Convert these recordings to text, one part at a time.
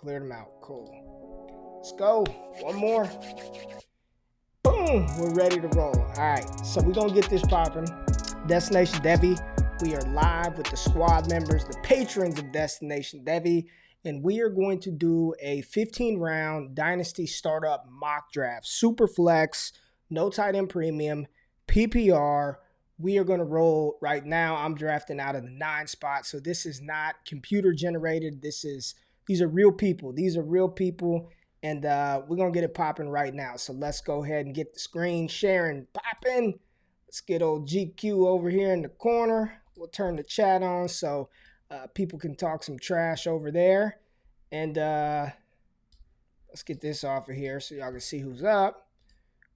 Cleared them out. Cool. Let's go. One more. Boom. We're ready to roll. All right. So we're going to get this popping. Destination Devi. We are live with the squad members, the patrons of Destination Devi. And we are going to do a 15-round Dynasty startup mock draft. Superflex, no tight end premium, PPR. We are going to roll right now. I'm drafting out of the 9 spot. So this is not computer generated. These are real people. These are real people. And we're going to get it popping right now. So let's go ahead and get the screen sharing popping. Let's get old GQ over here in the corner. We'll turn the chat on so people can talk some trash over there. And let's get this off of here so y'all can see who's up.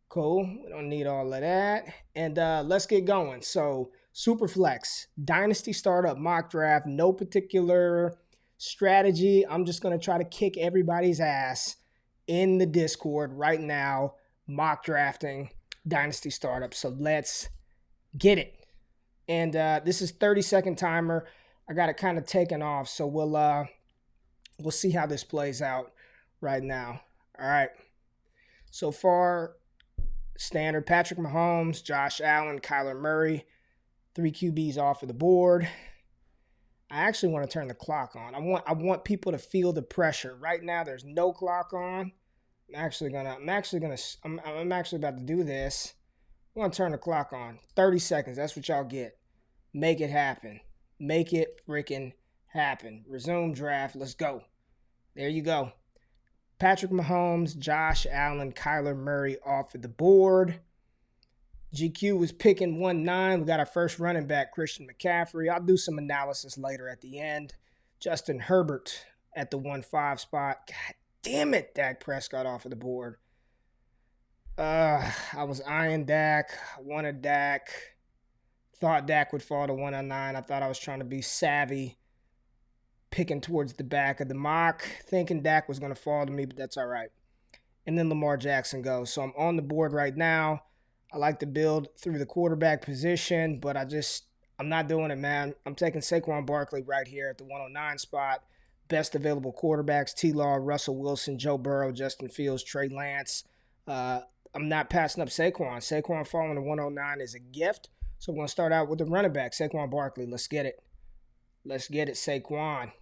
Cool. We don't need all of that. And let's get going. So Superflex, Dynasty startup mock draft, no particular strategy. I'm just going to try to kick everybody's ass in the Discord right now, mock drafting Dynasty startup. So let's get it. And this is 30-second timer. I got it kind of taken off. So we'll see how this plays out right now. All right. So far, standard Patrick Mahomes, Josh Allen, Kyler Murray, 3 QBs off of the board. I actually want to turn the clock on. I want people to feel the pressure. Right now, there's no clock on. I'm actually about to do this. I'm going to turn the clock on. 30 seconds. That's what y'all get. Make it happen. Make it freaking happen. Resume draft. Let's go. There you go. Patrick Mahomes, Josh Allen, Kyler Murray off of the board. GQ was picking 1-9. We got our first running back, Christian McCaffrey. I'll do some analysis later at the end. Justin Herbert at the 1-5 spot. God damn it, Dak Prescott off of the board. I was eyeing Dak. I wanted Dak. Thought Dak would fall to 1-9. I thought I was trying to be savvy, picking towards the back of the mock, thinking Dak was going to fall to me, but that's all right. And then Lamar Jackson goes. So I'm on the board right now. I like to build through the quarterback position, but I'm not doing it, man. I'm taking Saquon Barkley right here at the 109 spot. Best available quarterbacks, T-Law, Russell Wilson, Joe Burrow, Justin Fields, Trey Lance. I'm not passing up Saquon. Saquon falling to 109 is a gift. So we're going to start out with the running back, Saquon Barkley. Let's get it. Let's get it, Saquon.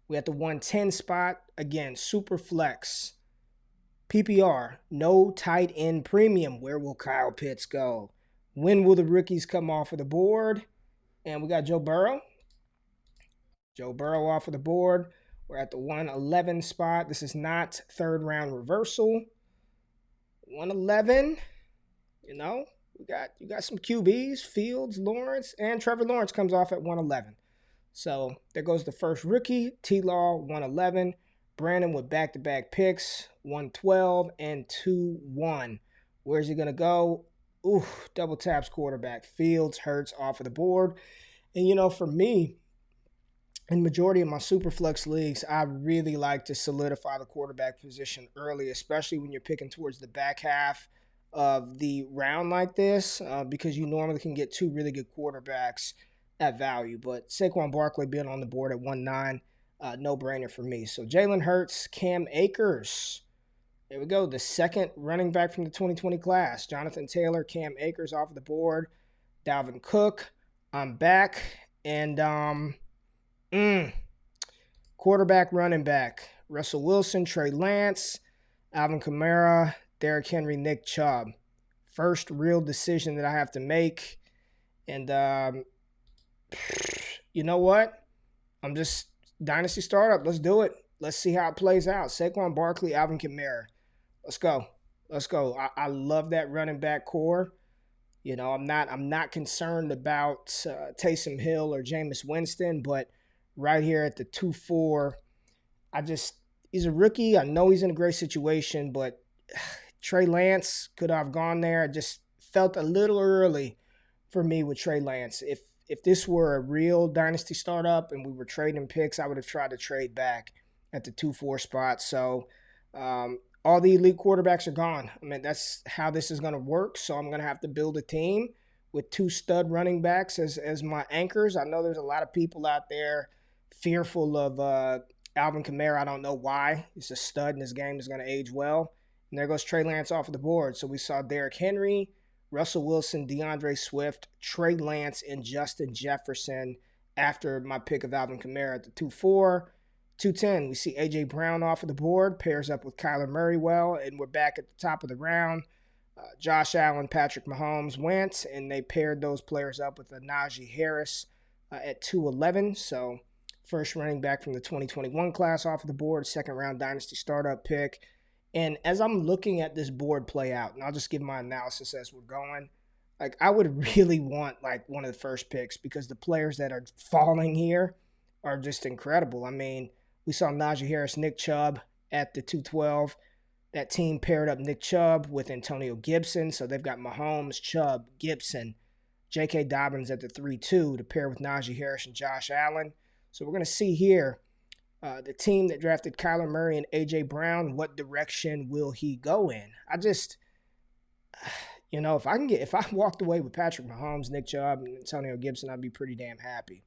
We at the 110 spot. Again, super flex. PPR, no tight end premium. Where will Kyle Pitts go? When will the rookies come off of the board? And we got Joe Burrow. Joe Burrow off of the board. We're at the 111 spot. This is not third round reversal. 111, you know, you got some QBs, Fields, Lawrence, and Trevor Lawrence comes off at 111. So there goes the first rookie, T-Law, 111. Brandon with back-to-back picks, 112 and 2-1. Where's he going to go? Ooh, double taps quarterback. Fields, Hurts off of the board. And, you know, for me, in majority of my Superflex leagues, I really like to solidify the quarterback position early, especially when you're picking towards the back half of the round like this, because you normally can get 2 really good quarterbacks at value. But Saquon Barkley being on the board at 1-9, no-brainer for me. So Jalen Hurts, Cam Akers. There we go, the second running back from the 2020 class. Jonathan Taylor, Cam Akers off of the board. Dalvin Cook, I'm back. And quarterback, running back, Russell Wilson, Trey Lance, Alvin Kamara, Derrick Henry, Nick Chubb. First real decision that I have to make. And you know what? I'm just Dynasty startup. Let's do it. Let's see how it plays out. Saquon Barkley, Alvin Kamara. Let's go. Let's go. I love that running back core. You know, I'm not concerned about Taysom Hill or Jameis Winston, but right here at the 2-4, he's a rookie. I know he's in a great situation, but Trey Lance could have gone there. I just felt a little early for me with Trey Lance. If this were a real Dynasty startup and we were trading picks, I would have tried to trade back at the 2-4 spot. So all the elite quarterbacks are gone. I mean, that's how this is going to work. So I'm going to have to build a team with 2 stud running backs as my anchors. I know there's a lot of people out there fearful of Alvin Kamara, I don't know why. He's a stud, and his game is going to age well. And there goes Trey Lance off of the board. So we saw Derrick Henry, Russell Wilson, DeAndre Swift, Trey Lance, and Justin Jefferson after my pick of Alvin Kamara at the 2-4. 2-10, we see A.J. Brown off of the board, pairs up with Kyler Murray well, and we're back at the top of the round. Josh Allen, Patrick Mahomes went, and they paired those players up with a Najee Harris at 2-11. So first running back from the 2021 class off of the board, second round Dynasty startup pick. And as I'm looking at this board play out, and I'll just give my analysis as we're going, like I would really want like one of the first picks because the players that are falling here are just incredible. I mean, we saw Najee Harris, Nick Chubb at the 2-12. That team paired up Nick Chubb with Antonio Gibson. So they've got Mahomes, Chubb, Gibson, J.K. Dobbins at the 3-2 to pair with Najee Harris and Josh Allen. So we're going to see here the team that drafted Kyler Murray and A.J. Brown, what direction will he go in? I just, if I walked away with Patrick Mahomes, Nick Chubb, and Antonio Gibson, I'd be pretty damn happy.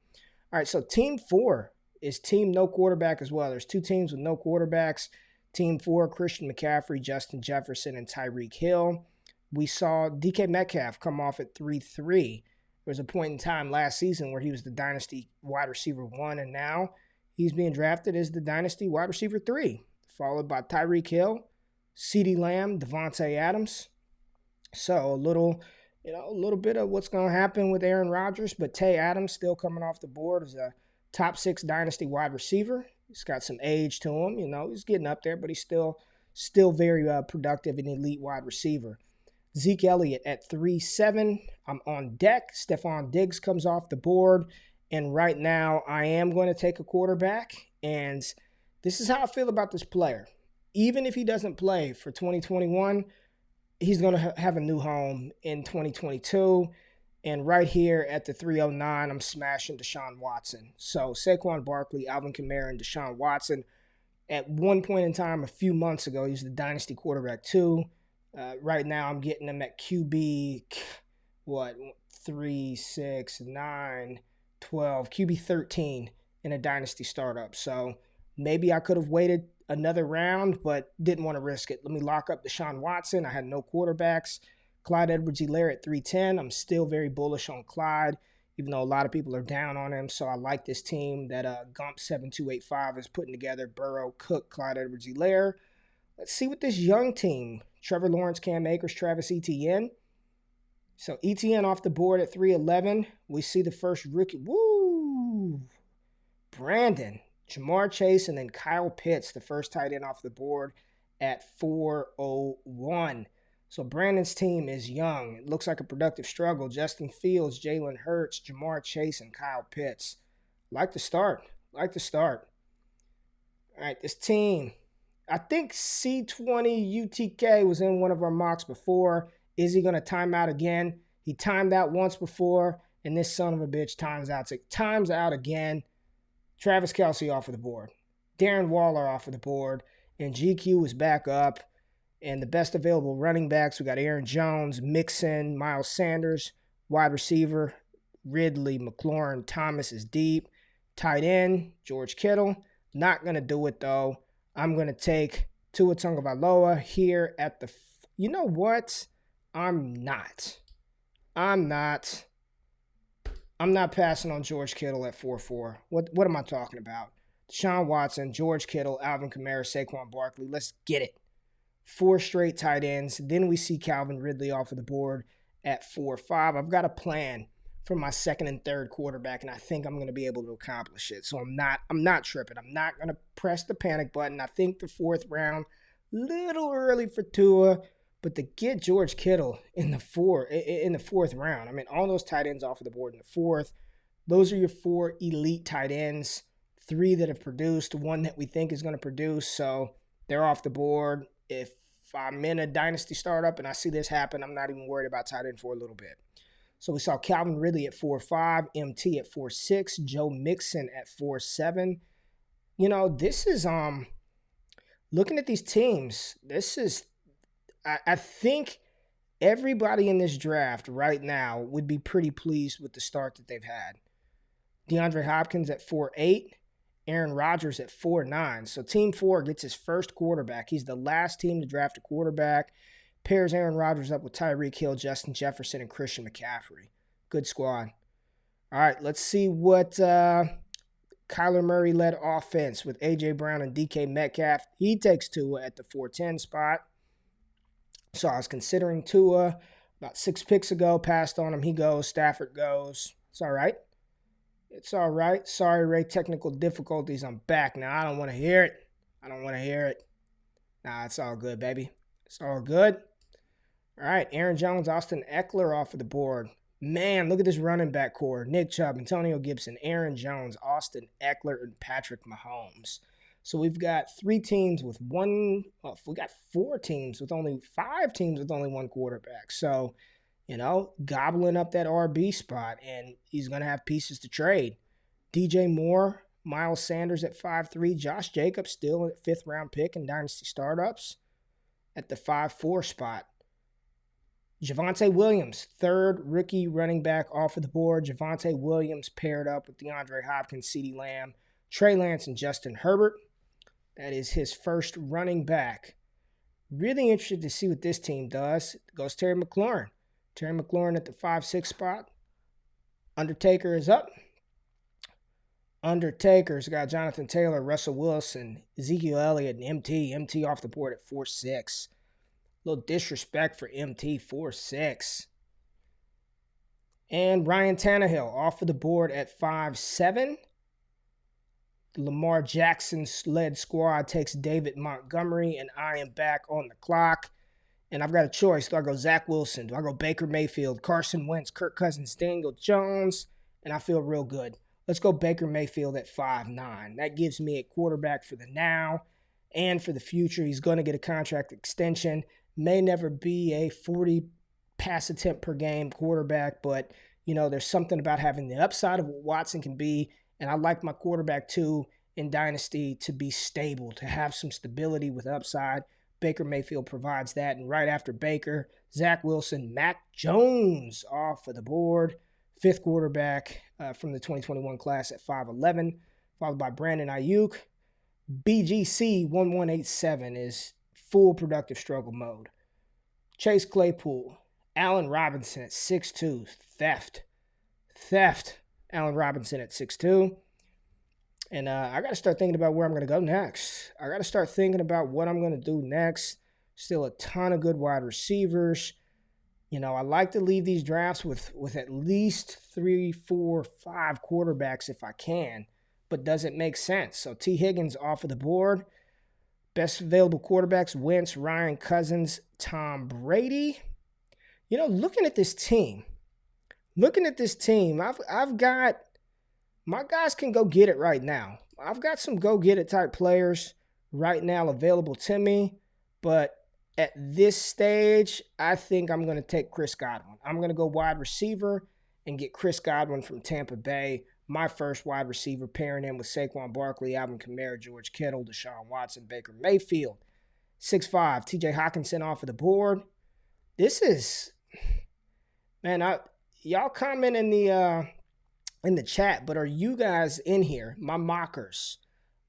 All right, so team 4 is team no quarterback as well. There's 2 teams with no quarterbacks. Team 4, Christian McCaffrey, Justin Jefferson, and Tyreek Hill. We saw DK Metcalf come off at 3-3. There was a point in time last season where he was the Dynasty wide receiver 1, and now he's being drafted as the Dynasty wide receiver 3, followed by Tyreek Hill, CeeDee Lamb, Devontae Adams. So a little bit of what's going to happen with Aaron Rodgers, but Tay Adams still coming off the board as a top 6 Dynasty wide receiver. He's got some age to him. He's getting up there, but he's still very productive and elite wide receiver. Zeke Elliott at 3-7. I'm on deck. Stephon Diggs comes off the board. And right now, I am going to take a quarterback. And this is how I feel about this player. Even if he doesn't play for 2021, he's going to have a new home in 2022. And right here at the 309, I'm smashing Deshaun Watson. So Saquon Barkley, Alvin Kamara, and Deshaun Watson. At one point in time, a few months ago, he was the Dynasty quarterback 2. Right now, I'm getting him at QB, 3, 6, 9, 12, QB 13 in a Dynasty startup. So maybe I could have waited another round, but didn't want to risk it. Let me lock up Deshaun Watson. I had no quarterbacks. Clyde Edwards-Helaire at 310. I'm still very bullish on Clyde, even though a lot of people are down on him. So I like this team that Gump7285 is putting together. Burrow, Cook, Clyde Edwards-Helaire. Let's see what this young team, Trevor Lawrence, Cam Akers, Travis Etienne. So Etienne off the board at 311. We see the first rookie. Woo! Brandon, Jamar Chase, and then Kyle Pitts, the first tight end off the board at 401. So Brandon's team is young. It looks like a productive struggle. Justin Fields, Jalen Hurts, Jamar Chase, and Kyle Pitts. Like to start. All right, this team. I think C20 UTK was in one of our mocks before. Is he going to time out again? He timed out once before, and this son of a bitch times out again. Travis Kelce off of the board. Darren Waller off of the board. And GQ is back up. And the best available running backs, we got Aaron Jones, Mixon, Miles Sanders, wide receiver, Ridley, McLaurin, Thomas is deep. Tight end, George Kittle. Not going to do it, though. I'm going to take Tua Tagovailoa here at the... You know what? I'm not passing on George Kittle at 4-4. What am I talking about? Deshaun Watson, George Kittle, Alvin Kamara, Saquon Barkley. Let's get it. 4 straight tight ends. Then we see Calvin Ridley off of the board at 4-5. I've got a plan for my second and third quarterback, and I think I'm going to be able to accomplish it. So I'm not tripping. I'm not going to press the panic button. I think the 4th round, little early for Tua, but to get George Kittle in the 4th round, I mean, all those tight ends off of the board in the 4th, those are your 4 elite tight ends, 3 that have produced, 1 that we think is going to produce. So they're off the board. If I'm in a Dynasty startup and I see this happen, I'm not even worried about tight end for a little bit. So we saw Calvin Ridley at 4-5, MT at 4-6, Joe Mixon at 4-7. This is looking at these teams, I think everybody in this draft right now would be pretty pleased with the start that they've had. DeAndre Hopkins at 4-8, Aaron Rodgers at 4-9. So Team 4 gets his first quarterback. He's the last team to draft a quarterback. Pairs Aaron Rodgers up with Tyreek Hill, Justin Jefferson, and Christian McCaffrey. Good squad. All right, let's see what Kyler Murray-led offense with A.J. Brown and DK Metcalf. He takes Tua at the 4-10 spot. So I was considering Tua about 6 picks ago. Passed on him. He goes. Stafford goes. It's all right. It's all right. Sorry, Ray. Technical difficulties. I'm back now. I don't want to hear it. I don't want to hear it. Nah, it's all good, baby. It's all good. All right. Aaron Jones, Austin Eckler off of the board. Man, look at this running back core. Nick Chubb, Antonio Gibson, Aaron Jones, Austin Eckler, and Patrick Mahomes. So we've got 3 teams with one. We got 4 teams with only 5 teams with only one quarterback. So, gobbling up that RB spot, and he's going to have pieces to trade. DJ Moore, Miles Sanders at 5-3, Josh Jacobs still at 5th round pick in Dynasty startups at the 5-4 spot. Javonte Williams, 3rd rookie running back off of the board. Javonte Williams paired up with DeAndre Hopkins, CeeDee Lamb, Trey Lance, and Justin Herbert. That is his first running back. Really interested to see what this team does. Goes Terry McLaurin. Terry McLaurin at the 5-6 spot. Undertaker is up. Undertaker's got Jonathan Taylor, Russell Wilson, Ezekiel Elliott, and MT. MT off the board at 4-6. Little disrespect for MT, 4-6. And Ryan Tannehill off of the board at 5-7. Lamar Jackson-led squad takes David Montgomery, and I am back on the clock. And I've got a choice. Do I go Zach Wilson? Do I go Baker Mayfield, Carson Wentz, Kirk Cousins, Daniel Jones? And I feel real good. Let's go Baker Mayfield at 5-9. That gives me a quarterback for the now and for the future. He's going to get a contract extension. May never be a 40 pass attempt per game quarterback, but, there's something about having the upside of what Watson can be. And I like my quarterback, too, in Dynasty to be stable, to have some stability with upside. Baker Mayfield provides that. And right after Baker, Zach Wilson, Mac Jones off of the board. 5th quarterback from the 2021 class at 5'11", followed by Brandon Ayuk. BGC 1187 is full productive struggle mode. Chase Claypool, Allen Robinson at 6'2", theft. Allen Robinson at 6'2". And I got to start thinking about where I'm going to go next. I got to start thinking about what I'm going to do next. Still a ton of good wide receivers. I like to leave these drafts with at least 3, 4, 5 quarterbacks if I can. But does it make sense? So T. Higgins off of the board. Best available quarterbacks, Wentz, Ryan Cousins, Tom Brady. Looking at this team, I've got, my guys can go get it right now. I've got some go get it type players right now available to me, but at this stage, I think I'm going to take Chris Godwin. I'm going to go wide receiver and get Chris Godwin from Tampa Bay, my first wide receiver, pairing him with Saquon Barkley, Alvin Kamara, George Kittle, Deshaun Watson, Baker Mayfield. 6'5", TJ Hawkinson off of the board. This is, man, y'all comment in the chat, but are you guys in here, my mockers,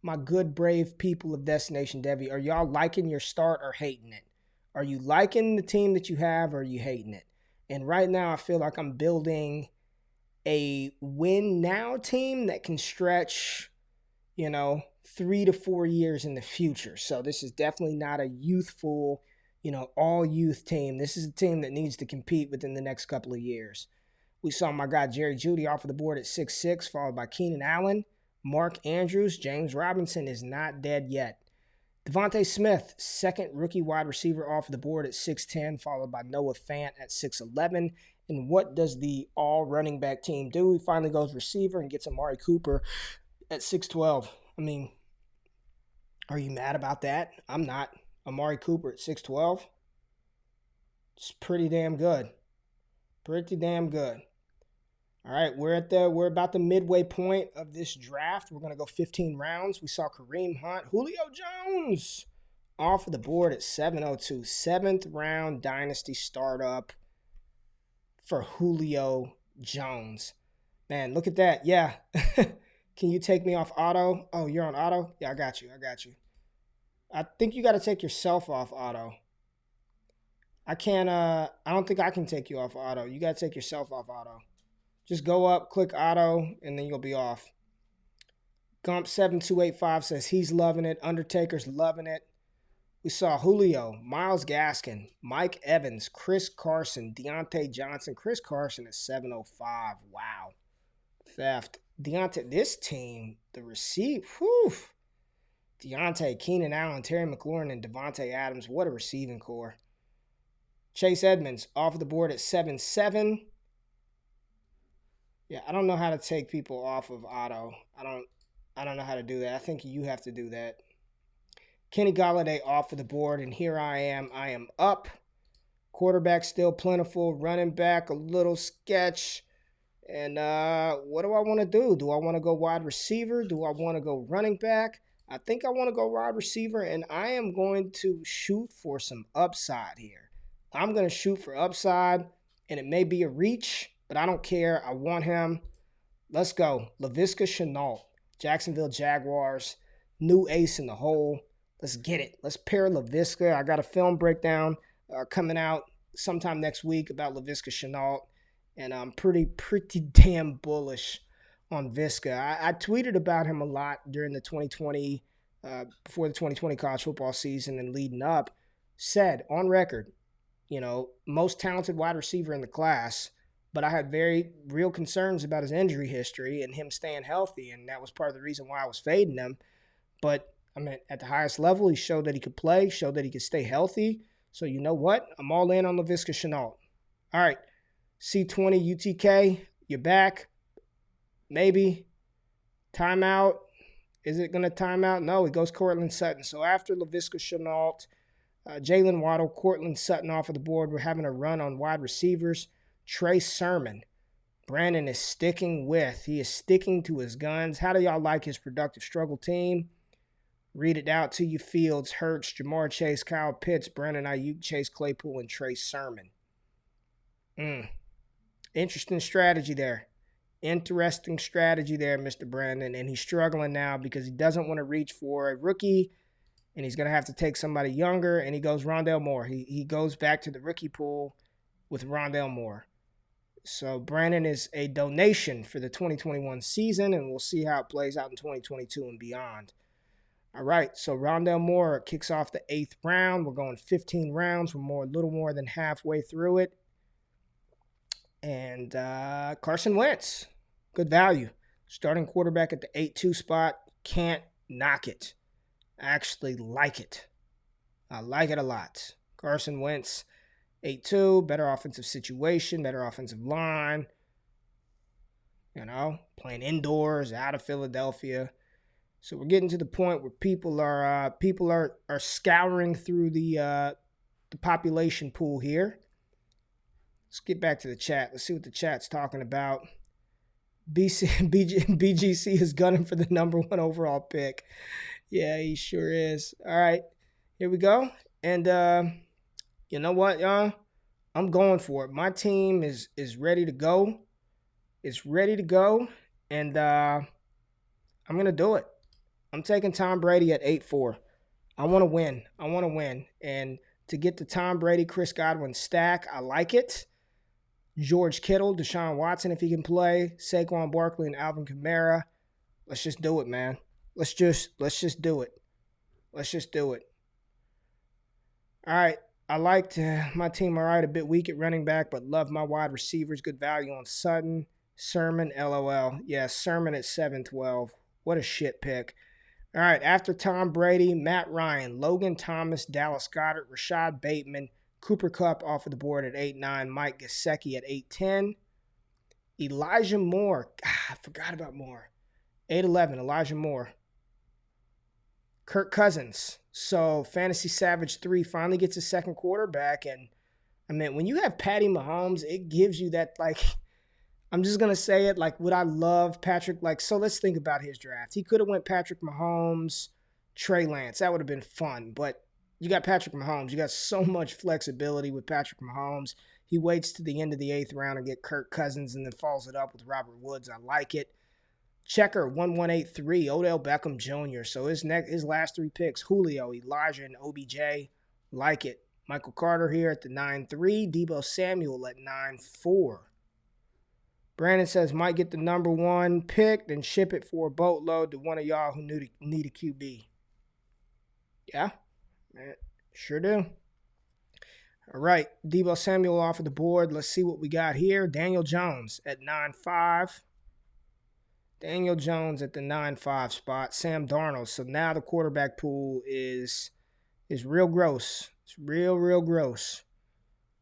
my good, brave people of Destination Devi, are y'all liking your start or hating it? Are you liking the team that you have, or are you hating it? And right now, I feel like I'm building a win now team that can stretch, 3 to 4 years in the future. So this is definitely not a youthful, all youth team. This is a team that needs to compete within the next couple of years. We saw my guy Jerry Jeudy off of the board at 6'6", followed by Keenan Allen, Mark Andrews. James Robinson is not dead yet. Devontae Smith, 2nd rookie wide receiver off of the board at 6'10", followed by Noah Fant at 6'11". And what does the all running back team do? He finally goes receiver and gets Amari Cooper at 6'12". I mean, are you mad about that? I'm not. Amari Cooper at 6'12". It's pretty damn good. Pretty damn good. All right, we're about the midway point of this draft. We're going to go 15 rounds. We saw Kareem Hunt, Julio Jones off of the board at 702. 7th round Dynasty startup for Julio Jones. Man, look at that. Yeah. Can you take me off auto? Oh, you're on auto? Yeah, I got you. I got you. I think you got to take yourself off auto. I can't, I don't think I can take you off auto. You got to take yourself off auto. Just go up, click auto, and then you'll be off. Gump7285 says he's loving it. Undertaker's loving it. We saw Julio, Myles Gaskin, Mike Evans, Chris Carson, Deontay Johnson. Chris Carson is 705. Wow. Theft. Deontay, this team, the whew. Deontay, Keenan Allen, Terry McLaurin, and Devontae Adams. What a receiving core. Chase Edmonds off of the board at 7-7. Yeah, I don't know how to take people off of auto. I don't know how to do that. I think you have to do that. Kenny Golladay off of the board, and here I am. I am up. Quarterback still plentiful. Running back a little sketch. And what do I want to do? Do I want to go wide receiver? Do I want to go running back? I think I want to go wide receiver, and I am going to shoot for some upside here. I'm going to shoot for upside, and it may be a reach, but I don't care. I want him. Let's go. Laviska Shenault, Jacksonville Jaguars, new ace in the hole. Let's get it. Let's pair Laviska. I got a film breakdown coming out sometime next week about Laviska Shenault, and I'm pretty damn bullish on Viska. I tweeted about him a lot during the 2020, before the 2020 college football season and leading up. Said on record, most talented wide receiver in the class, but I had very real concerns about his injury history and him staying healthy, and that was part of the reason why I was fading him. But I mean, at the highest level, he showed that he could play, showed that he could stay healthy. So you know what? I'm all in on Laviska Shenault. All right, C20 UTK, you're back. Maybe. Timeout. Is it going to time out? No, it goes Courtland Sutton. So after Laviska Shenault, Jalen Waddle, Courtland Sutton off of the board. We're having a run on wide receivers. Trey Sermon. Brandon is sticking to his guns. How do y'all like his productive struggle team? Read it out to you. Fields, Hurts, Jamar Chase, Kyle Pitts, Brandon Ayuk, Chase Claypool, and Trey Sermon. Interesting strategy there. Mr. Brandon. And he's struggling now because he doesn't want to reach for a rookie, and he's going to have to take somebody younger, and he goes Rondale Moore. He goes back to the rookie pool with Rondale Moore. So Brandon is a donation for the 2021 season, and we'll see how it plays out in 2022 and beyond. All right, so Rondale Moore kicks off the 8th round. We're going 15 rounds. We're a little more than halfway through it. And Carson Wentz, good value. Starting quarterback at the 8-2 spot. Can't knock it. I actually like it. I like it a lot. Carson Wentz, 8-2, better offensive situation, better offensive line. Playing indoors, out of Philadelphia. So we're getting to the point where people are scouring through the population pool here. Let's get back to the chat. Let's see what the chat's talking about. BGC is gunning for the number 1 overall pick. Yeah, he sure is. All right, here we go. And you know what, y'all? I'm going for it. My team is ready to go. It's ready to go, and I'm going to do it. I'm taking Tom Brady at 8-4. I want to win. And to get the Tom Brady, Chris Godwin stack, I like it. George Kittle, Deshaun Watson, if he can play, Saquon Barkley, and Alvin Kamara. Let's just do it, man. Let's just do it. Let's just do it. All right. I liked my team all right, a bit weak at running back, but love my wide receivers. Good value on Sutton. Sermon, LOL. Yeah, Sermon at 7-12. What a shit pick. All right, after Tom Brady, Matt Ryan, Logan Thomas, Dallas Goedert, Rashad Bateman, Cooper Kupp off of the board at 8-9, Mike Gesicki at 8-10, Elijah Moore. I forgot about Moore. 8-11, Elijah Moore. Kirk Cousins. So Fantasy Savage 3 finally gets a second quarterback, and I mean, when you have Patty Mahomes, it gives you that, I'm just going to say it, would I love Patrick? So let's think about his draft. He could have went Patrick Mahomes, Trey Lance. That would have been fun. But you got Patrick Mahomes. You got so much flexibility with Patrick Mahomes. He waits to the end of the 8th round and get Kirk Cousins and then follows it up with Robert Woods. I like it. Checker 1183, Odell Beckham Jr. So his last 3 picks, Julio, Elijah, and OBJ. Like it. Michael Carter here at the 9-3. Deebo Samuel at 9-4. Brandon says might get the number 1 pick, then ship it for a boatload to one of y'all who need a QB. Yeah, man, sure do. All right, Deebo Samuel off of the board. Let's see what we got here. Daniel Jones at 9-5. Daniel Jones at the 9-5 spot. Sam Darnold. So now the quarterback pool is real gross. It's real gross.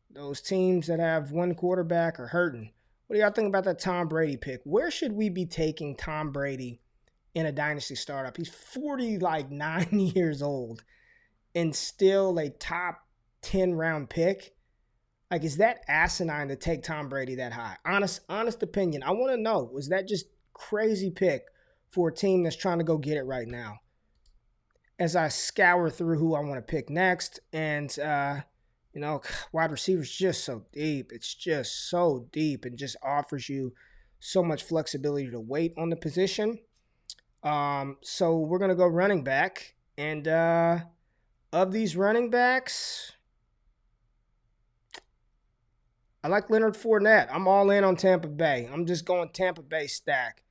Those teams that have 1 quarterback are hurting. What do y'all think about that Tom Brady pick? Where should we be taking Tom Brady in a dynasty startup? He's 49 years old and still a top 10 round pick. Like, is that asinine to take Tom Brady that high? Honest opinion. I want to know, was that just crazy pick for a team that's trying to go get it right now? As I scour through who I want to pick next, and wide receivers just so deep. It's just so deep and just offers you so much flexibility to wait on the position. So we're gonna go running back, and of these running backs, I like Leonard Fournette. I'm all in on Tampa Bay. I'm just going Tampa Bay stack.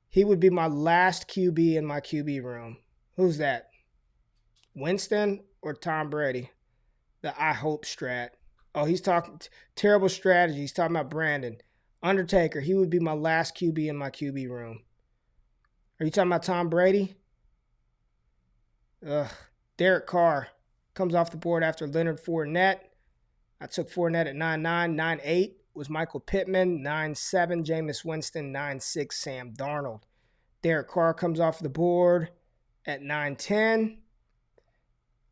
He would be my last QB in my QB room. Who's that? Winston or Tom Brady? The I hope strat. Oh, he's talking terrible strategy. He's talking about Brandon. Undertaker, he would be my last QB in my QB room. Are you talking about Tom Brady? Ugh. Derek Carr comes off the board after Leonard Fournette. I took Fournette at 9-9. 9-8 was Michael Pittman. 9-7, Jameis Winston. 9-6, Sam Darnold. Derek Carr comes off the board at 9-10.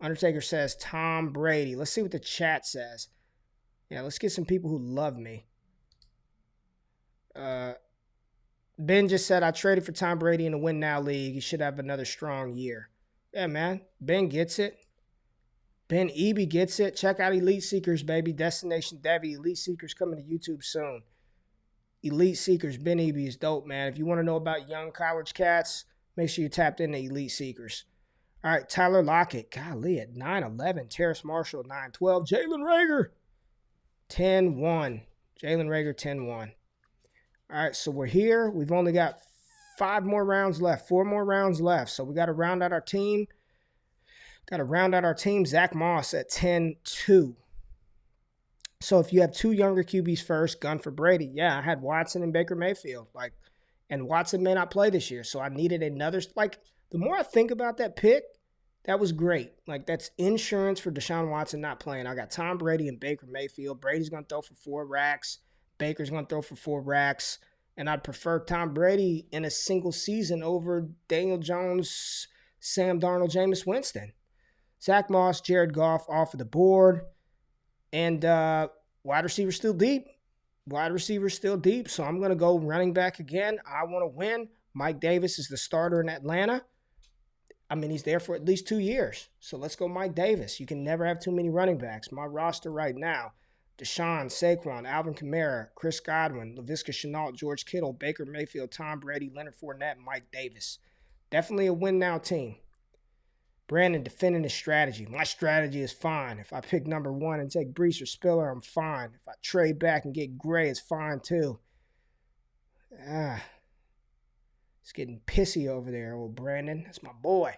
Undertaker says Tom Brady. Let's see what the chat says. Yeah, let's get some people who love me. Ben just said, I traded for Tom Brady in the Win Now League. He should have another strong year. Yeah, man. Ben gets it. Ben Eby gets it. Check out Elite Seekers, baby. Destination Debbie. Elite Seekers coming to YouTube soon. Elite Seekers. Ben Eby is dope, man. If you want to know about young college cats, make sure you tapped into Elite Seekers. All right, Tyler Lockett. Golly, at 9-11. Terrace Marshall, 9-12. Jalen Reagor, 10-1. Jalen Reagor, 10-1. All right, so we're here. We've only got 4 more rounds left. So we got to round out our team. Zach Moss at 10-2. So if you have 2 younger QBs first, gun for Brady. Yeah, I had Watson and Baker Mayfield. And Watson may not play this year, so I needed another. The more I think about that pick, that was great. That's insurance for Deshaun Watson not playing. I got Tom Brady and Baker Mayfield. Brady's going to throw for 4 racks. Baker's going to throw for 4 racks. And I'd prefer Tom Brady in a single season over Daniel Jones, Sam Darnold, Jameis Winston. Zach Moss, Jared Goff off of the board. And wide receivers still deep. So I'm going to go running back again. I want to win. Mike Davis is the starter in Atlanta. I mean, he's there for at least 2 years. So let's go Mike Davis. You can never have too many running backs. My roster right now, Deshaun, Saquon, Alvin Kamara, Chris Godwin, Laviska Shenault, George Kittle, Baker Mayfield, Tom Brady, Leonard Fournette, Mike Davis. Definitely a win now team. Brandon defending his strategy. My strategy is fine. If I pick number 1 and take Brees or Spiller, I'm fine. If I trade back and get Gray, it's fine too. It's getting pissy over there, old Brandon. That's my boy.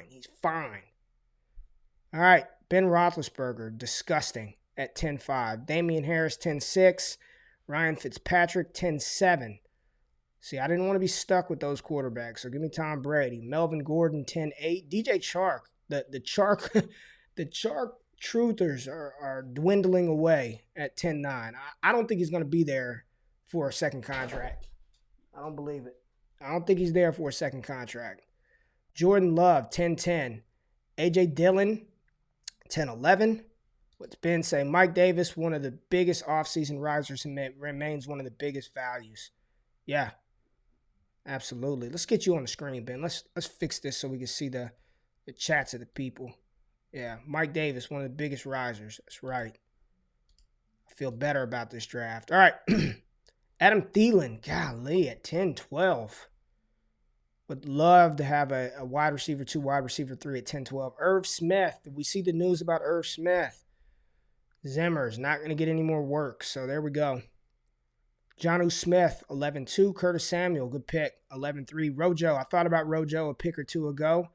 He's fine. All right, Ben Roethlisberger, disgusting at 10-5. Damian Harris, 10-6. Ryan Fitzpatrick, 10-7. See, I didn't want to be stuck with those quarterbacks, so give me Tom Brady. Melvin Gordon, 10-8. DJ Chark, the Chark truthers are dwindling away at 10-9. I don't think he's going to be there for a second contract. I don't believe it. I don't think he's there for a second contract. Jordan Love, 10-10. A.J. Dillon, 10-11. What's Ben say? Mike Davis, one of the biggest offseason risers, and remains one of the biggest values. Yeah, absolutely. Let's get you on the screen, Ben. Let's fix this so we can see the chats of the people. Yeah, Mike Davis, one of the biggest risers. That's right. I feel better about this draft. All right. Adam Thielen, golly, at 10-12. Would love to have a wide receiver 2, wide receiver 3 at 10-12. Irv Smith. Did we see the news about Irv Smith? Zimmer's not going to get any more work, so there we go. Jonnu Smith, 11-2. Curtis Samuel, good pick, 11-3. Rojo, I thought about Rojo a pick or two ago,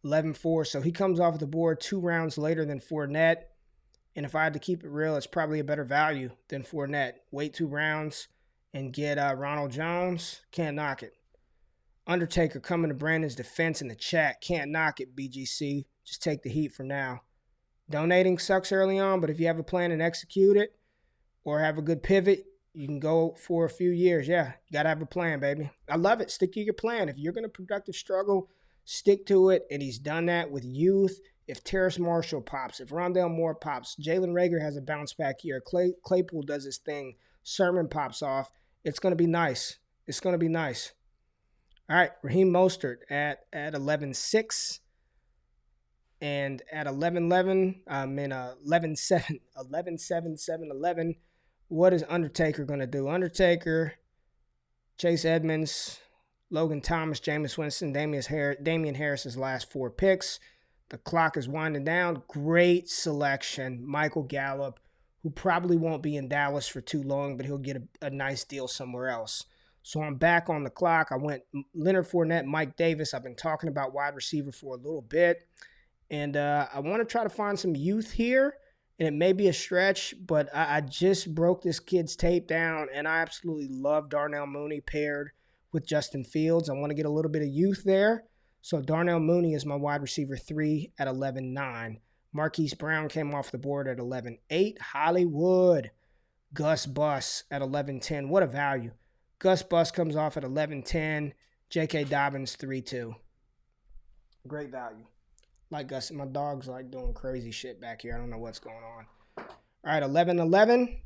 11-4. So he comes off the board 2 rounds later than Fournette. And if I had to keep it real, it's probably a better value than Fournette. Wait 2 rounds and get Ronald Jones. Can't knock it. Undertaker coming to Brandon's defense in the chat. Can't knock it, BGC. Just take the heat for now. Donating sucks early on, but if you have a plan and execute it or have a good pivot, you can go for a few years. Yeah, you got to have a plan, baby. I love it. Stick to your plan. If you're going to productive struggle, stick to it. And he's done that with youth. If Terrace Marshall pops, if Rondale Moore pops, Jalen Reagor has a bounce back year, Claypool does his thing, Sermon pops off, it's going to be nice. It's going to be nice. All right, Raheem Mostert at 11-6. And at 11-11, I'm in 11-7, 11-7, 7-11. What is Undertaker going to do? Undertaker, Chase Edmonds, Logan Thomas, Jameis Winston, Damian Harris's last 4 picks. The clock is winding down. Great selection. Michael Gallup, who probably won't be in Dallas for too long, but he'll get a nice deal somewhere else. So I'm back on the clock. I went Leonard Fournette, Mike Davis. I've been talking about wide receiver for a little bit. And I want to try to find some youth here. And it may be a stretch, but I just broke this kid's tape down, and I absolutely love Darnell Mooney paired with Justin Fields. I want to get a little bit of youth there. So Darnell Mooney is my wide receiver 3 at 11-9. Marquise Brown came off the board at 11-8. Hollywood, Gus Bus at 11-10. What a value. Gus Bus comes off at 11-10. J.K. Dobbins 3-2. Great value. Like Gus, my dog's like doing crazy shit back here. I don't know what's going on. All right, 11-11.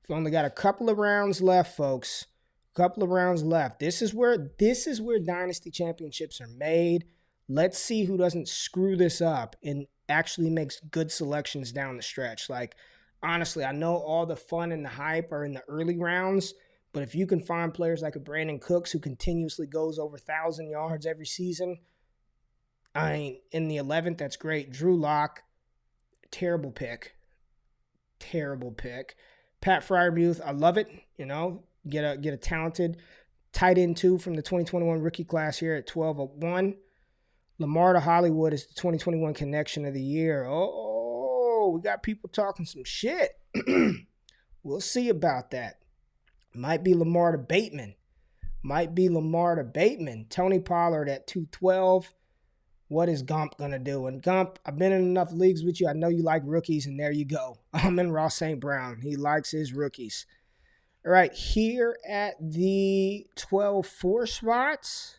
We've only got a couple of rounds left, folks. Couple of rounds left. This is where Dynasty Championships are made. Let's see who doesn't screw this up and actually makes good selections down the stretch. Like, honestly, I know all the fun and the hype are in the early rounds, but if you can find players like a Brandon Cooks who continuously goes over 1,000 yards every season, I mean, in the 11th, that's great. Drew Lock, terrible pick. Terrible pick. Pat Freiermuth, I love it, you know. Get a talented tight end 2 from the 2021 rookie class here at 12-1. Lamar to Hollywood is the 2021 connection of the year. Oh, we got people talking some shit. We'll see about that. Might be Lamar to Bateman. Tony Pollard at 212. What is Gump going to do? And Gump, I've been in enough leagues with you. I know you like rookies, and there you go. I'm in Ross St. Brown. He likes his rookies. All right, here at the 12-4 spots,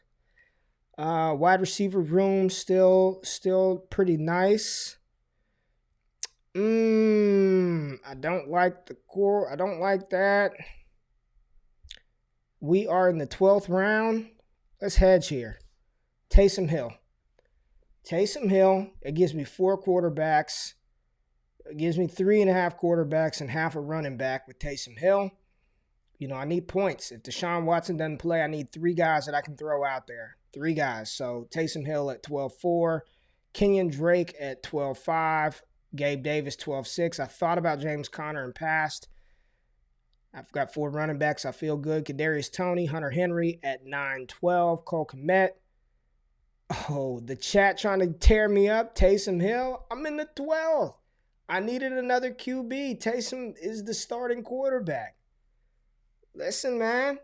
wide receiver room still pretty nice. I don't like the core. I don't like that. We are in the 12th round. Let's hedge here. Taysom Hill. It gives me 4 quarterbacks. It gives me 3.5 quarterbacks and half a running back with Taysom Hill. You know, I need points. If Deshaun Watson doesn't play, I need 3 guys that I can throw out there. 3 guys. So Taysom Hill at 12-4. Kenyon Drake at 12-5. Gabe Davis 12-6. I thought about James Conner and passed. I've got 4 running backs. I feel good. Kadarius Toney, Hunter Henry at 9-12. Cole Kmet. Oh, the chat trying to tear me up. Taysom Hill. I'm in the 12th. I needed another QB. Taysom is the starting quarterback. Listen, man,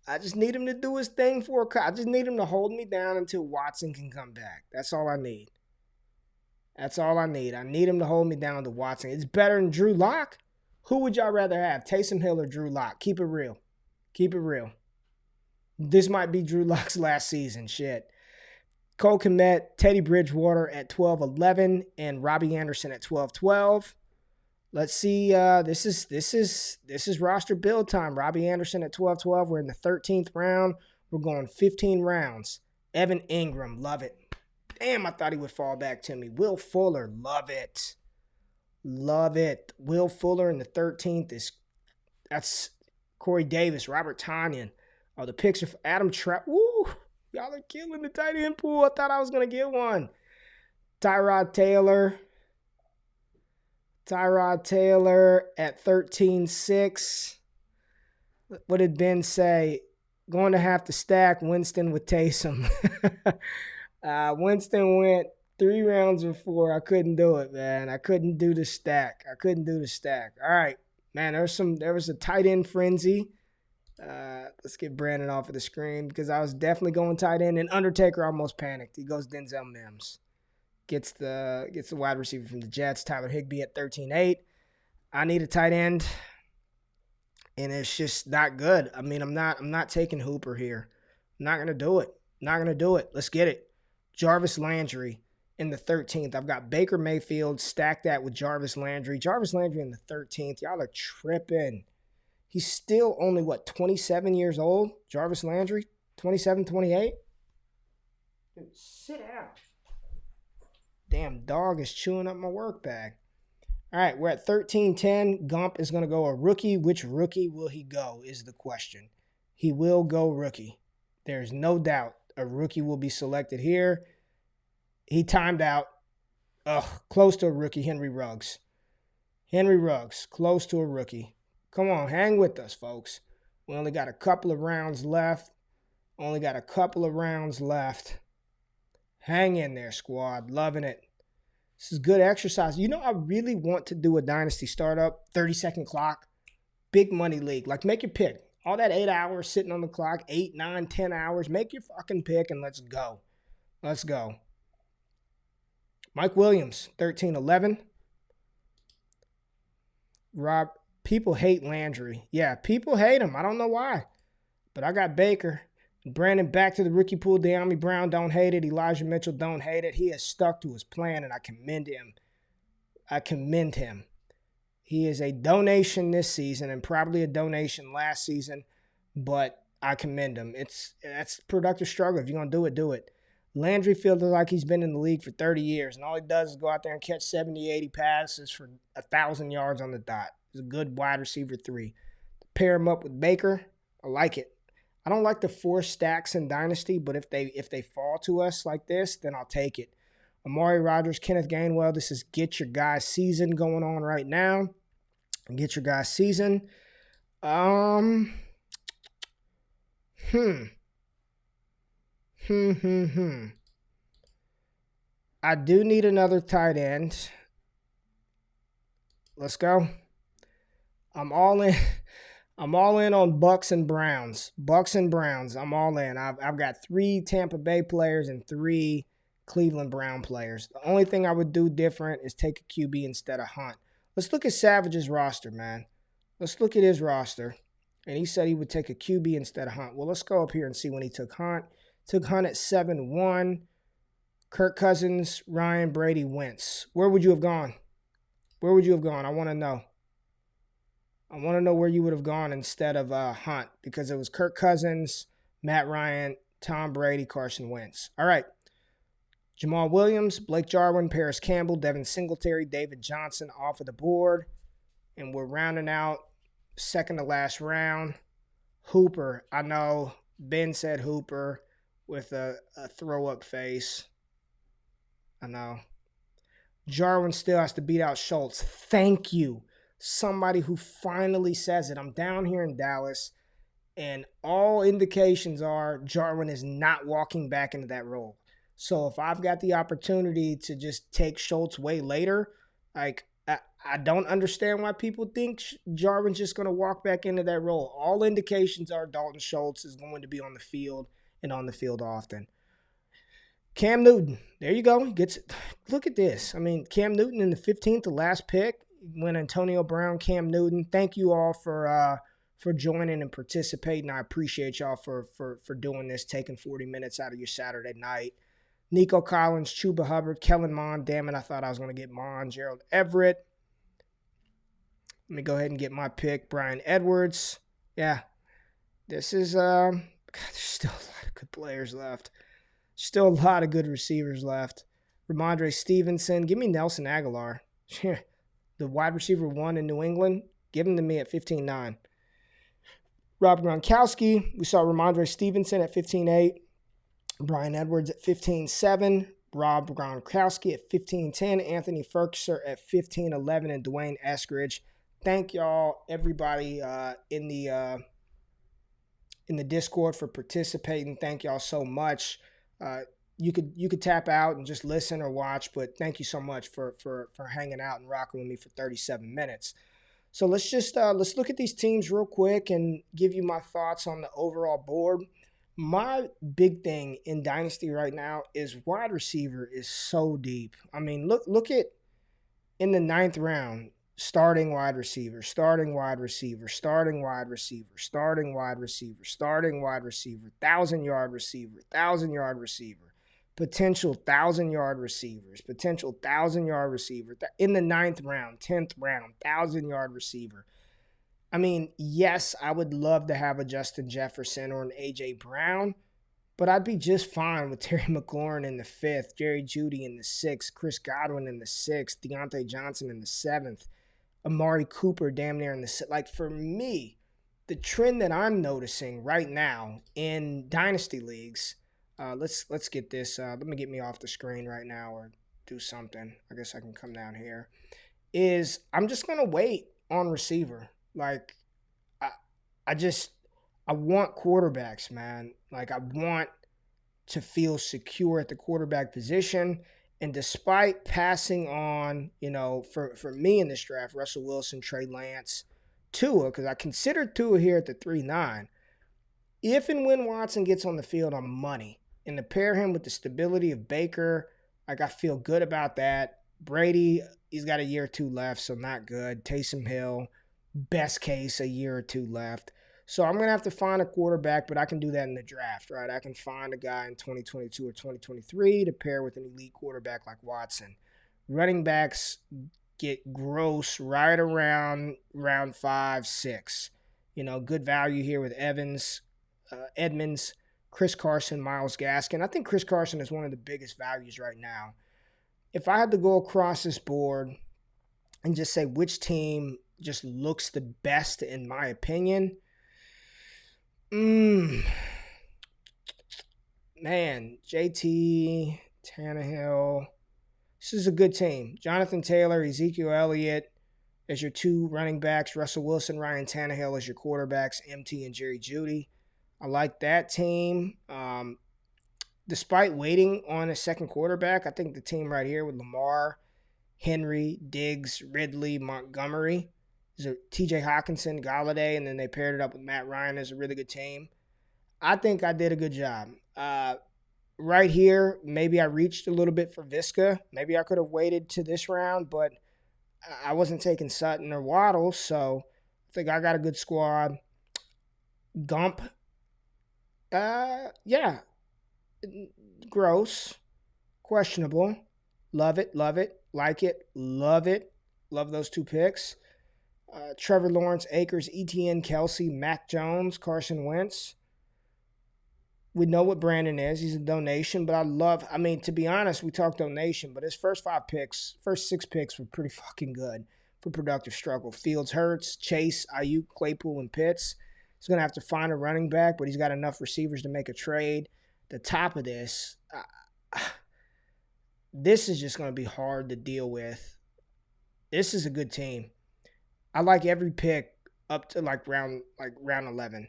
I just need him to do his thing I just need him to hold me down until Watson can come back. That's all I need. I need him to hold me down to Watson. It's better than Drew Lock. Who would y'all rather have, Taysom Hill or Drew Lock? Keep it real. This might be Drew Lock's last season. Shit. Cole Kmet, Teddy Bridgewater at 12-11, and Robbie Anderson at 12-12. Let's see. This is roster build time. Robbie Anderson at 12-12. We're in the 13th round. We're going 15 rounds. Evan Ingram, love it. Damn, I thought he would fall back to me. Will Fuller, love it. Will Fuller in the 13th that's Corey Davis, Robert Tonyan. Oh, the picks are for Adam Trout. Woo! Y'all are killing the tight end pool. I thought I was going to get one. Tyrod Taylor. Tyrod Taylor at 13-6. What did Ben say? Going to have to stack Winston with Taysom. Winston went 3 rounds before. I couldn't do it, man. I couldn't do the stack. All right, man, there was a tight end frenzy. Let's get Brandon off of the screen because I was definitely going tight end, and Undertaker almost panicked. He goes Denzel Mims. Gets the wide receiver from the Jets, Tyler Higbee at 13-8. I need a tight end, and it's just not good. I mean, I'm not taking Hooper here. I'm not gonna do it. Let's get it. Jarvis Landry in the 13th. I've got Baker Mayfield. Stack that with Jarvis Landry. Jarvis Landry in the 13th. Y'all are tripping. He's still only, 27 years old? Jarvis Landry? 27, 28? Dude, sit down. Damn dog is chewing up my work bag. All right, we're at 13-10. Gump is going to go a rookie. Which rookie will he go is the question. He will go rookie. There's no doubt a rookie will be selected here. He timed out. Close to a rookie, Henry Ruggs. Close to a rookie. Come on, hang with us, folks. We only got a couple of rounds left. Hang in there, squad. Loving it. This is good exercise. You know, I really want to do a Dynasty startup, 30-second clock, big money league. Like, make your pick. All that 8 hours sitting on the clock, 8, 9, 10 hours. Make your fucking pick and let's go. Mike Williams, 13-11. People hate Landry. Yeah, people hate him. I don't know why. But I got Baker. Brandon back to the rookie pool. De'Ami Brown, don't hate it. Elijah Mitchell, don't hate it. He has stuck to his plan, and I commend him. He is a donation this season and probably a donation last season, but I commend him. That's productive struggle. If you're going to do it, do it. Landry feels like he's been in the league for 30 years, and all he does is go out there and catch 70, 80 passes for 1,000 yards on the dot. He's a good wide receiver 3. Pair him up with Baker. I like it. I don't like the 4 stacks in Dynasty, but if they fall to us like this, then I'll take it. Amari Rodgers, Kenneth Gainwell. This is Get Your Guys season going on right now. Get Your Guys season. I do need another tight end. Let's go. I'm all in. I'm all in on Bucks and Browns. I'm all in. I've got 3 Tampa Bay players and 3 Cleveland Brown players. The only thing I would do different is take a QB instead of Hunt. Let's look at Savage's roster, man. Let's look at his roster. And he said he would take a QB instead of Hunt. Well, let's go up here and see when he took Hunt. Took Hunt at 7-1. Kirk Cousins, Ryan Brady, Wentz. Where would you have gone? I want to know. I want to know where you would have gone instead of Hunt, because it was Kirk Cousins, Matt Ryan, Tom Brady, Carson Wentz. All right. Jamal Williams, Blake Jarwin, Paris Campbell, Devin Singletary, David Johnson off of the board. And we're rounding out second to last round. Hooper. I know Ben said Hooper with a throw-up face. I know. Jarwin still has to beat out Schultz. Thank you. Somebody who finally says it. I'm down here in Dallas, and all indications are Jarwin is not walking back into that role. So if I've got the opportunity to just take Schultz way later, like, I don't understand why people think Jarwin's just going to walk back into that role. All indications are Dalton Schultz is going to be on the field and on the field often. Cam Newton, there you go. He gets it. Look at this. I mean, Cam Newton in the 15th, the last pick. When Antonio Brown, Cam Newton. Thank you all for joining and participating. I appreciate y'all for doing this, taking 40 minutes out of your Saturday night. Nico Collins, Chuba Hubbard, Kellen Mond. Damn it, I thought I was going to get Mond. Gerald Everett. Let me go ahead and get my pick. Brian Edwards. Yeah, this is God, there's still a lot of good players left. Still a lot of good receivers left. Ramondre Stevenson. Give me Nelson Aguilar. The wide receiver 1 in New England, give him to me at 15-9. Rob Gronkowski. We saw Ramondre Stevenson at 15.8. Brian Edwards at 15.7. Rob Gronkowski at 15.10. Anthony Ferguson at 15.11. And Dwayne Eskridge. Thank y'all, everybody in the Discord for participating. Thank y'all so much. You could tap out and just listen or watch, but thank you so much for hanging out and rocking with me for 37 minutes. So let's look at these teams real quick and give you my thoughts on the overall board. My big thing in Dynasty right now is wide receiver is so deep. I mean, look at in the 9th round, starting wide receiver, starting wide receiver, starting wide receiver, starting wide receiver, starting wide receiver, 1,000-yard receiver, 1,000-yard receiver, potential 1,000-yard receivers, potential 1,000-yard receiver. In the 9th round, 10th round, 1,000-yard receiver. I mean, yes, I would love to have a Justin Jefferson or an A.J. Brown, but I'd be just fine with Terry McLaurin in the 5th, Jerry Jeudy in the 6th, Chris Godwin in the 6th, Deontay Johnson in the 7th, Amari Cooper damn near in the 6th. Like, for me, the trend that I'm noticing right now in Dynasty leagues, let's get this. Let me get me off the screen right now or do something. I guess I can come down here. Is I'm just going to wait on receiver. Like, I want quarterbacks, man. Like, I want to feel secure at the quarterback position. And despite passing on, for me in this draft, Russell Wilson, Trey Lance, Tua, because I considered Tua here at the 3-9. If and when Watson gets on the field, I'm money. And to pair him with the stability of Baker, like, I feel good about that. Brady, he's got a year or two left, so not good. Taysom Hill, best case, a year or two left. So I'm going to have to find a quarterback, but I can do that in the draft, right? I can find a guy in 2022 or 2023 to pair with an elite quarterback like Watson. Running backs get gross right around round 5, 6. Good value here with Edmonds, Chris Carson, Myles Gaskin. I think Chris Carson is one of the biggest values right now. If I had to go across this board and just say which team just looks the best in my opinion, man, JT, Tannehill, this is a good team. Jonathan Taylor, Ezekiel Elliott as your 2 running backs, Russell Wilson, Ryan Tannehill as your quarterbacks, MT and Jerry Jeudy. I like that team. Despite waiting on a second quarterback, I think the team right here with Lamar, Henry, Diggs, Ridley, Montgomery, TJ Hawkinson, Galladay, and then they paired it up with Matt Ryan as a really good team. I think I did a good job. Right here, maybe I reached a little bit for Visca. Maybe I could have waited to this round, but I wasn't taking Sutton or Waddle, so I think I got a good squad. Gump, yeah, gross, questionable. Love it, like it, love it. Love those 2 picks. Trevor Lawrence, Akers, Etienne, Kelsey, Mac Jones, Carson Wentz. We know what Brandon is. He's a donation, but to be honest, we talked donation, but his first 6 picks were pretty fucking good for productive struggle. Fields, Hurts, Chase, Ayuk, Claypool, and Pitts. He's going to have to find a running back, but he's got enough receivers to make a trade. The top of this, this is just going to be hard to deal with. This is a good team. I like every pick up to round 11.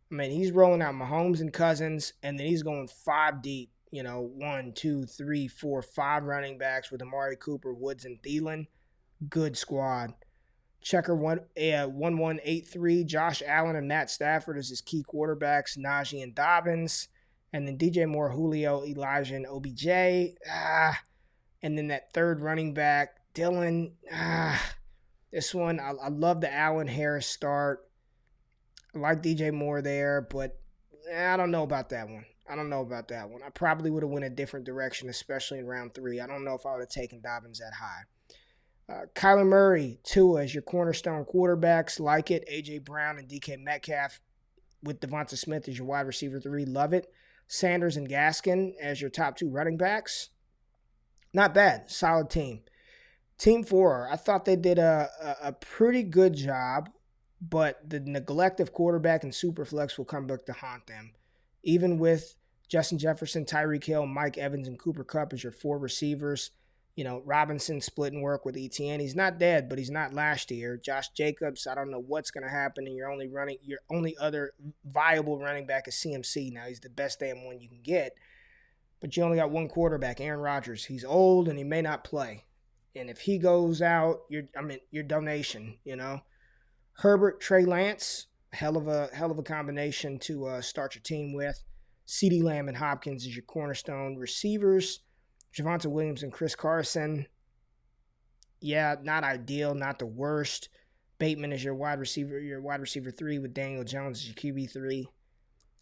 I mean, he's rolling out Mahomes and Cousins, and then he's going 5 deep. 1, 2, 3, 4, 5 running backs with Amari Cooper, Woods, and Thielen. Good squad. Checker 1183, Josh Allen and Matt Stafford as his key quarterbacks, Najee and Dobbins, and then DJ Moore, Julio, Elijah, and OBJ. And then that 3rd running back, Dylan. This one, I love the Allen Harris start. I like DJ Moore there, but I don't know about that one. I probably would have went a different direction, especially in round 3. I don't know if I would have taken Dobbins that high. Kyler Murray, Tua as your cornerstone quarterbacks. Like it. A.J. Brown and DK Metcalf with Devonta Smith as your wide receiver 3. Love it. Sanders and Gaskin as your top 2 running backs. Not bad. Solid team. Team 4, I thought they did a pretty good job but the neglect of quarterback and Superflex will come back to haunt them. Even with Justin Jefferson, Tyreek Hill, Mike Evans, and Cooper Kupp as your 4 receivers, Robinson splitting work with ETN. He's not dead, but he's not last year. Josh Jacobs, I don't know what's going to happen, and your only other viable running back is CMC. Now, he's the best damn one you can get, but you only got one quarterback, Aaron Rodgers. He's old, and he may not play. And if he goes out, your donation, Herbert, Trey Lance, hell of a combination to start your team with. CeeDee Lamb and Hopkins is your cornerstone receivers. Javonte Williams and Chris Carson. Yeah, not ideal, not the worst. Bateman is your wide receiver 3 with Daniel Jones as your QB3.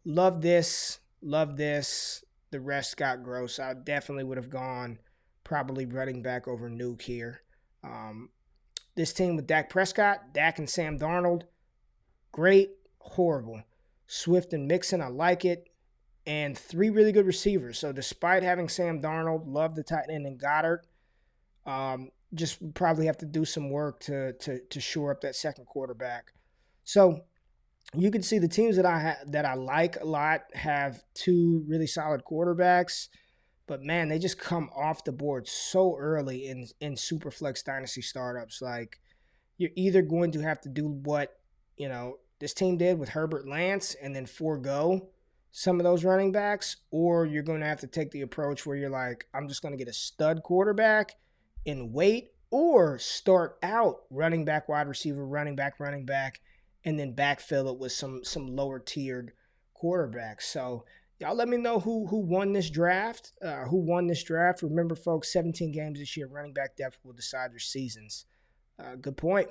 Love this. The rest got gross. I definitely would have gone probably running back over Nuke here. This team with Dak Prescott, Dak and Sam Darnold, great, horrible. Swift and Mixon, I like it. And 3 really good receivers. So despite having Sam Darnold, love the tight end and Goddard. Just probably have to do some work to shore up that second quarterback. So you can see the teams that I like a lot have 2 really solid quarterbacks. But, man, they just come off the board so early in Superflex Dynasty startups. Like, you're either going to have to do what, this team did with Herbert Lance and then forego some of those running backs, or you're going to have to take the approach where you're like, I'm just going to get a stud quarterback and wait, or start out running back, wide receiver, running back, and then backfill it with some lower-tiered quarterbacks. So, y'all let me know who won this draft. Remember, folks, 17 games this year. Running back depth will decide your seasons. Good point.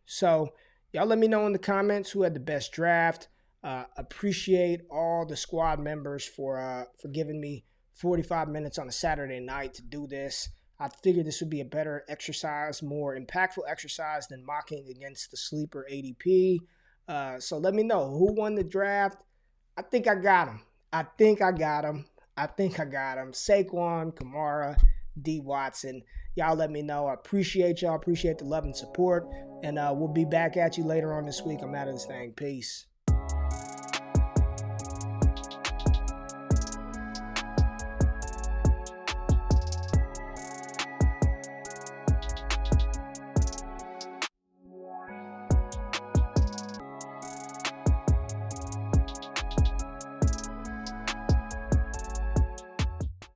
So, y'all let me know in the comments who had the best draft. Appreciate all the squad members for giving me 45 minutes on a Saturday night to do this. I figured this would be a better exercise, more impactful exercise than mocking against the sleeper ADP. So let me know who won the draft. I think I got him. Saquon, Kamara, D. Watson. Y'all let me know. I appreciate y'all. Appreciate the love and support. And we'll be back at you later on this week. I'm out of this thing. Peace.